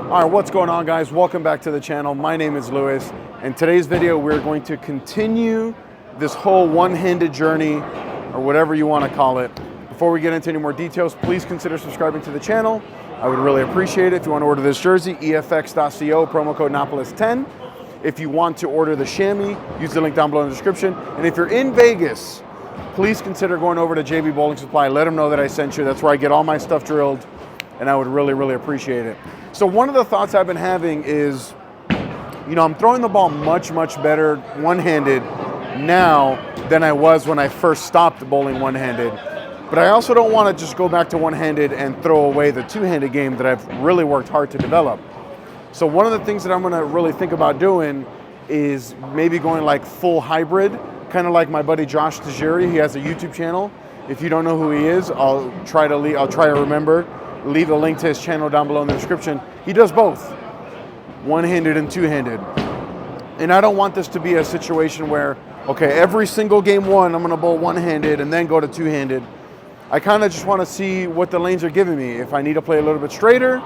All right, what's going on, guys? Welcome back to the channel. My name is Lewis, and today's video we're going to continue this whole one-handed journey, or whatever you want to call it. Before we get into any more details, please consider subscribing to the channel. I would really appreciate it. If you want to order this jersey, efx.co, promo code Napoles10. If you want to order the chamois, use the link down below in the description. And if you're in Vegas, please consider going over to JB Bowling Supply. Let them know that I sent you. That's where I get all my stuff drilled, and I would really, really appreciate it. So one of the thoughts I've been having is, I'm throwing the ball much, much better one-handed now than I was when I first stopped bowling one-handed. But I also don't want to just go back to one-handed and throw away the two-handed game that I've really worked hard to develop. So one of the things that I'm going to really think about doing is maybe going like full hybrid, kind of like my buddy Josh Tajiri. He has a YouTube channel. If you don't know who he is, I'll try to remember. Leave a link to his channel down below in the description. He does both, one-handed and two-handed. And I don't want this to be a situation where, okay, every single game one, I'm gonna bowl one-handed and then go to two-handed. I kind of just want to see what the lanes are giving me. If I need to play a little bit straighter,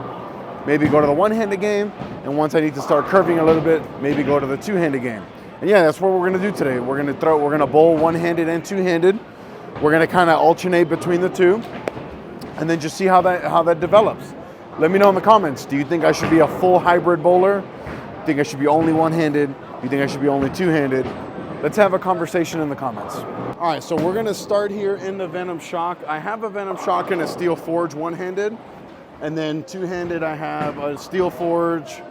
maybe go to the one-handed game. And once I need to start curving a little bit, maybe go to the two-handed game. And yeah, that's what we're gonna do today. We're gonna bowl one-handed and two-handed. We're gonna kind of alternate between the two, and then just see how that develops. Let me know in the comments. Do you think I should be a full hybrid bowler? Do you think I should be only one-handed? Do you think I should be only two-handed? Let's have a conversation in the comments. All right, so we're gonna start here in the Venom Shock. I have a Venom Shock and a Steel Forge one-handed, and then two-handed I have a Steel Forge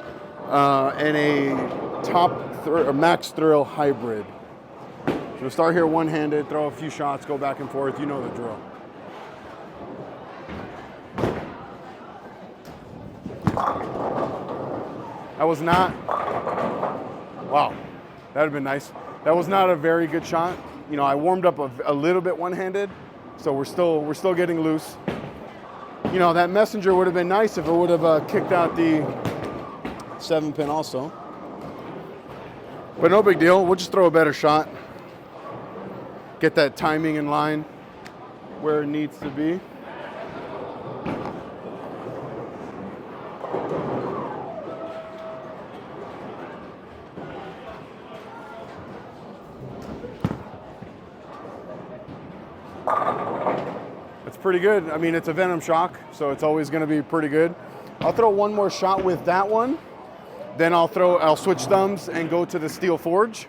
and a Max Thrill hybrid. So we'll start here one-handed, throw a few shots, go back and forth. You know the drill. That was not, wow, that would have been nice. That was not a very good shot. I warmed up a little bit one-handed, so we're still getting loose. That messenger would have been nice if it would have kicked out the 7-pin also. But no big deal, we'll just throw a better shot. Get that timing in line where it needs to be. It's pretty good. I mean, it's a Venom Shock, so it's always going to be pretty good. I'll throw one more shot with that one. Then I'll switch thumbs and go to the Steel Forge.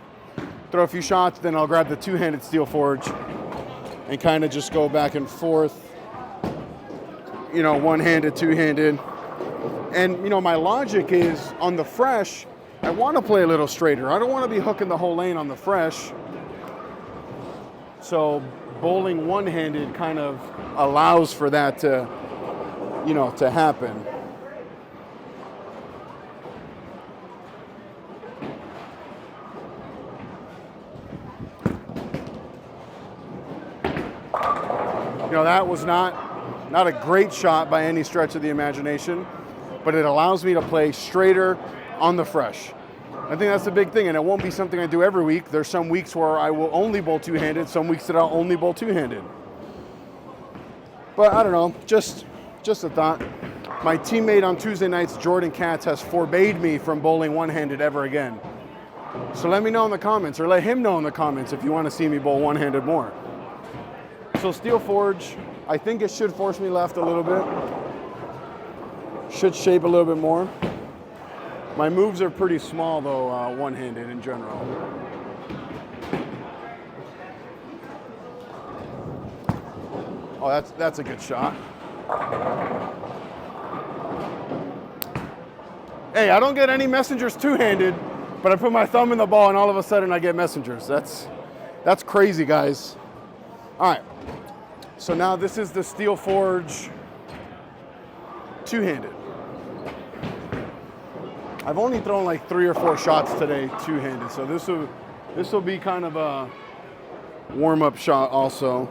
Throw a few shots, then I'll grab the two-handed Steel Forge and kind of just go back and forth. One-handed, two-handed. And, my logic is on the fresh, I want to play a little straighter. I don't want to be hooking the whole lane on the fresh. So bowling one-handed kind of allows for that to, to happen. That was not a great shot by any stretch of the imagination, but it allows me to play straighter on the fresh. I think that's the big thing, and it won't be something I do every week. There's some weeks where I will only bowl two-handed, some weeks that I'll only bowl two-handed. But I don't know, just a thought. My teammate on Tuesday nights, Jordan Katz, has forbade me from bowling one-handed ever again. So let me know in the comments, or let him know in the comments if you want to see me bowl one-handed more. So Steel Forge, I think it should force me left a little bit. Should shape a little bit more. My moves are pretty small though, one-handed in general. Oh, that's a good shot. Hey, I don't get any messengers two-handed, but I put my thumb in the ball and all of a sudden I get messengers. That's crazy, guys. All right, so now this is the Steel Forge two-handed. I've only thrown like 3 or 4 shots today two-handed, so this will be kind of a warm-up shot also.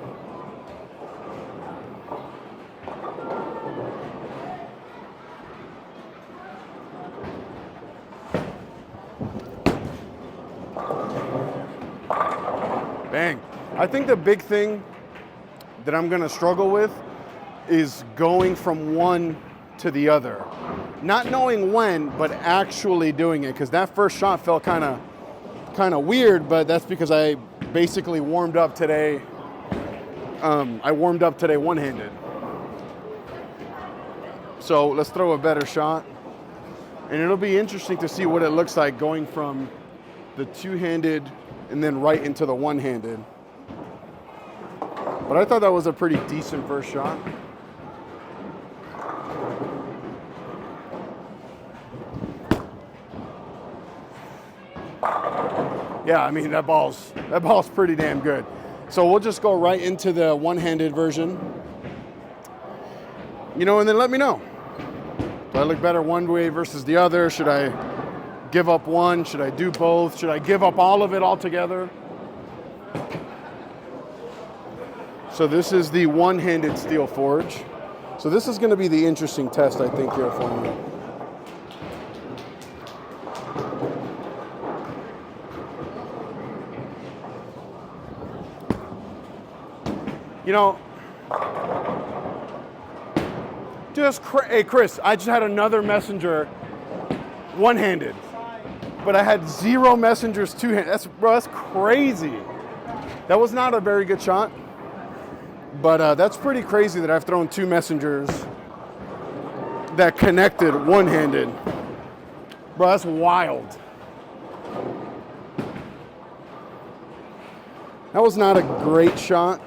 Bang. I think the big thing that I'm going to struggle with is going from one to the other. not knowing when, but actually doing it, because that first shot felt kind of weird, but that's because I basically warmed up today. I warmed up today one-handed. So let's throw a better shot. And it'll be interesting to see what it looks like going from the two-handed and then right into the one-handed. But I thought that was a pretty decent first shot. Yeah, I mean, that ball's pretty damn good. So we'll just go right into the one-handed version. You know, and then let me know. Do I look better one way versus the other? Should I give up one? Should I do both? Should I give up all of it altogether? So this is the one-handed steel forge. So this is going to be the interesting test, I think, here for me. You know, hey Chris, I just had another messenger one-handed, but I had 0 messengers two-handed. That's crazy. That was not a very good shot, but that's pretty crazy that I've thrown 2 messengers that connected one-handed. Bro, that's wild. That was not a great shot.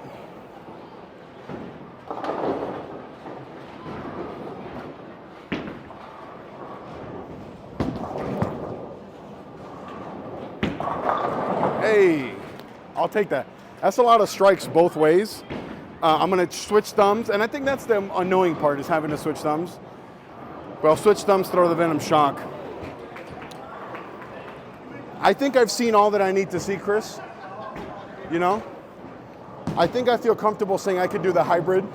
Hey, I'll take that. That's a lot of strikes both ways. I'm gonna switch thumbs, and I think that's the annoying part, is having to switch thumbs. But I'll switch thumbs, throw the Venom Shock. I think I've seen all that I need to see, Chris. You know? I think I feel comfortable saying I could do the hybrid.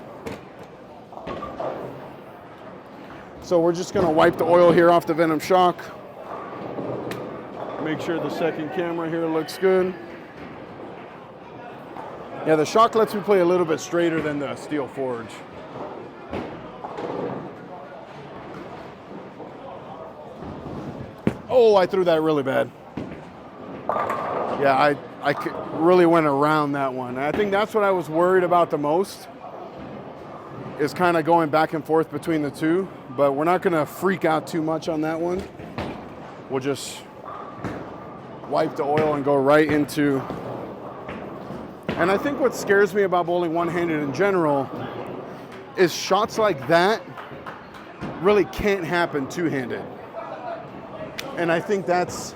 So we're just gonna wipe the oil here off the Venom Shock. Make sure the second camera here looks good. Yeah, the shock lets me play a little bit straighter than the steel forge. Oh, I threw that really bad. Yeah, I really went around that one. And I think that's what I was worried about the most, is kind of going back and forth between the two. But we're not gonna freak out too much on that one. We'll just wipe the oil and go right into. And I think what scares me about bowling one-handed in general is shots like that really can't happen two-handed. And I think that's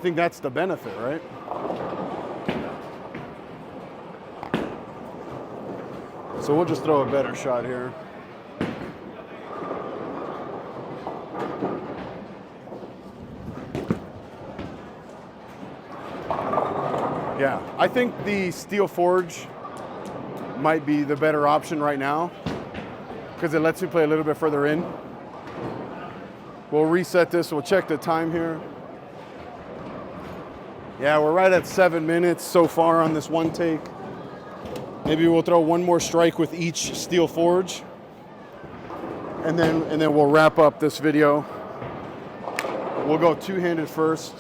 the benefit, right? So we'll just throw a better shot here. Yeah, I think the steel forge might be the better option right now because it lets you play a little bit further in. We'll reset this, we'll check the time here. Yeah, we're right at 7 minutes so far on this one take. Maybe we'll throw one more strike with each steel forge, and then we'll wrap up this video. We'll go two-handed first.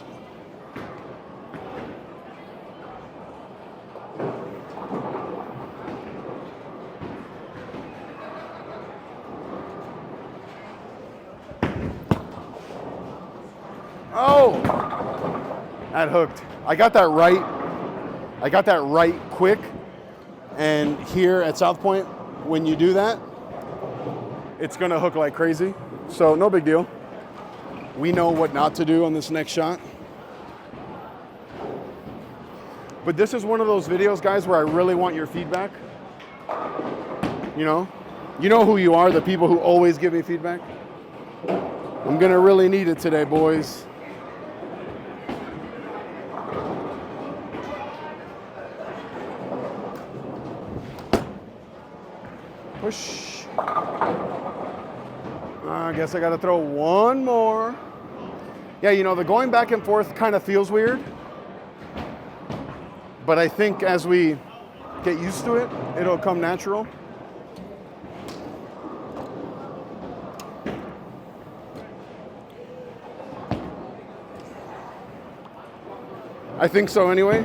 Oh, that hooked. I got that right quick. And here at South Point, when you do that, it's gonna hook like crazy. So no big deal. We know what not to do on this next shot. But this is one of those videos, guys, where I really want your feedback. You know who you are, the people who always give me feedback. I'm gonna really need it today, boys. Push. I guess I gotta throw one more. Yeah, the going back and forth kind of feels weird. But I think as we get used to it, it'll come natural. I think so anyway.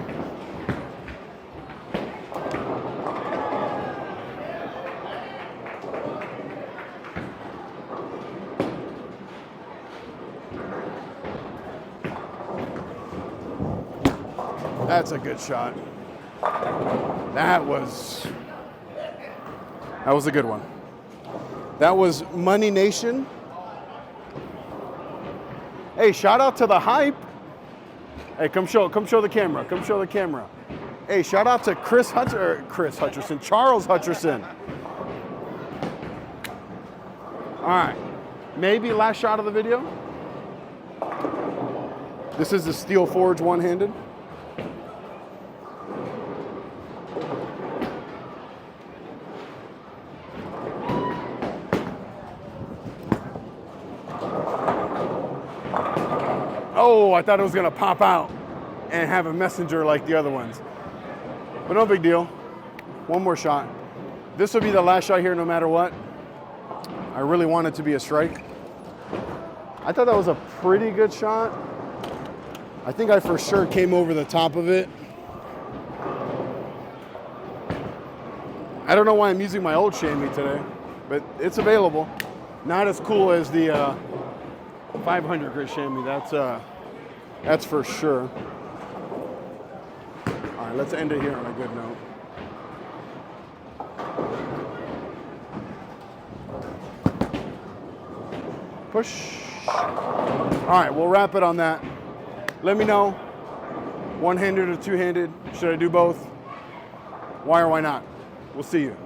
That's a good shot. That was a good one. That was Money Nation. Hey, shout out to the hype. Hey, come show the camera. Come show the camera. Hey, shout out to Charles Hutcherson. All right, maybe last shot of the video. This is the Steel Forge one-handed. Oh, I thought it was gonna pop out and have a messenger like the other ones. But no big deal. One more shot. This will be the last shot here no matter what. I really want it to be a strike. I thought that was a pretty good shot. I think I for sure came over the top of it. I don't know why I'm using my old chamois today, but it's available. Not as cool as the 500 grit chamois, that's for sure. All right, let's end it here on a good note. Push. All right, we'll wrap it on that. Let me know, one-handed or two-handed, should I do both? Why or why not? We'll see you.